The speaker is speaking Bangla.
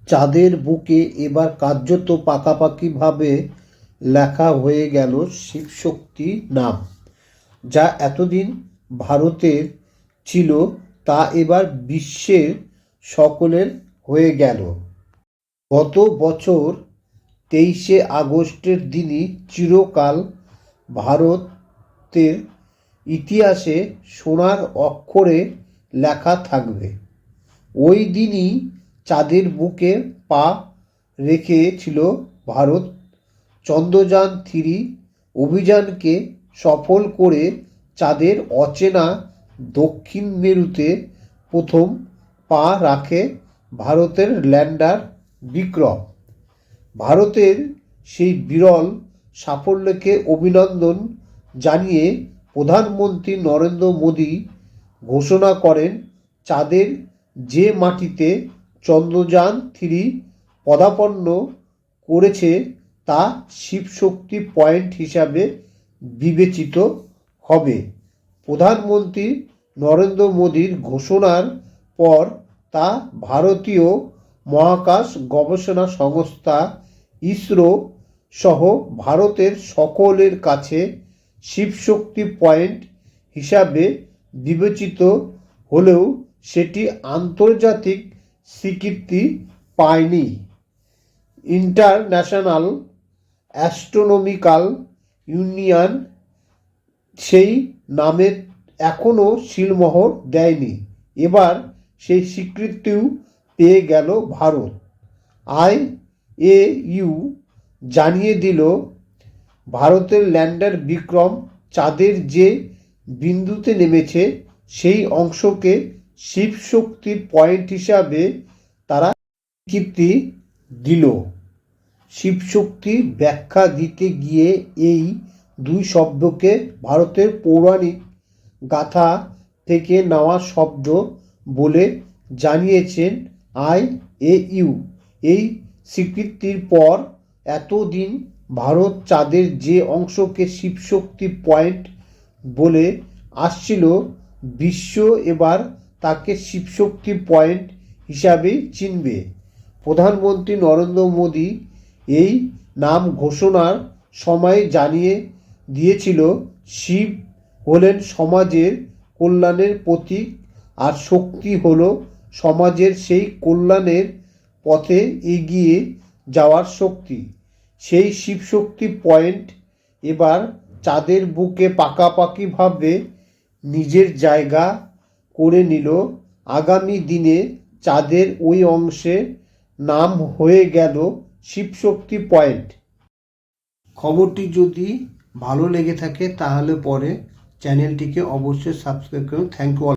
চাঁদের বুকে এবার কার্যত পাকাপাকিভাবে লেখা হয়ে গেল শিবশক্তি নাম। যা এতদিন ভারতের ছিল তা এবার বিশ্বের সকলের হয়ে গেল। গত বছর 23শে আগস্টের দিনই চিরকাল ভারতের ইতিহাসে সোনার অক্ষরে লেখা থাকবে। ওই দিনই চাঁদের বুকে পা রেখেছিল ভারত। চন্দ্রযান-3 অভিযানকে সফল করে চাঁদের অচেনা দক্ষিণ মেরুতে প্রথম পা রাখে ভারতের ল্যান্ডার বিক্রম। ভারতের সেই বিরল সাফল্যকে অভিনন্দন জানিয়ে প্রধানমন্ত্রী নরেন্দ্র মোদী ঘোষণা করেন, চাঁদের যে মাটিতে চন্দ্রযান-3 পদার্পণ করেছে তা শিবশক্তি পয়েন্ট হিসাবে বিবেচিত হবে। প্রধানমন্ত্রী নরেন্দ্র মোদীর ঘোষণার পর তা ভারতীয় মহাকাশ গবেষণা সংস্থা ইসরো সহ ভারতের সকলের কাছে শিবশক্তি পয়েন্ট হিসাবে বিবেচিত হলেও সেটি আন্তর্জাতিক স্বীকৃতি পায়নি। ইন্টারন্যাশনাল অ্যাস্ট্রোনমিক্যাল ইউনিয়ন সেই নামে এখনও সিলমোহর দেয়নি। এবার সেই স্বীকৃতিও পেয়ে গেল ভারত। IAU জানিয়ে দিল, ভারতের ল্যান্ডার বিক্রম চাঁদের যে বিন্দুতে নেমেছে সেই অংশকে শিবশক্তি পয়েন্ট হিসাবে তারা স্বীকৃতি দিল। শিবশক্তি ব্যাখ্যা দিতে গিয়ে এই দুই শব্দকে ভারতের পৌরাণিক গাথা থেকে নেওয়া শব্দ বলে জানিয়েছেন IAU। এই স্বীকৃতির পর এতদিন ভারত চাঁদের যে অংশকে শিবশক্তি পয়েন্ট বলে আসছিল, বিশ্ব এবার তাকে শিবশক্তি পয়েন্ট হিসাবেই চিনবে। প্রধানমন্ত্রী নরেন্দ্র মোদী এই নাম ঘোষণার সময় জানিয়ে দিয়েছিল, শিব হলেন সমাজের কল্যাণের প্রতীক আর শক্তি হল সমাজের সেই কল্যাণের পথে এগিয়ে যাওয়ার শক্তি। সেই শিবশক্তি পয়েন্ট এবার চাঁদের বুকে পাকাপাকিভাবে নিজের জায়গা করে নিল। আগামী দিনে চাঁদের ওই অংশের নাম হয়ে গেল শিবশক্তি পয়েন্ট। খবরটি যদি ভালো লেগে থাকে তাহলে পরে চ্যানেলটিকে অবশ্যই সাবস্ক্রাইব করুন। Thank you all.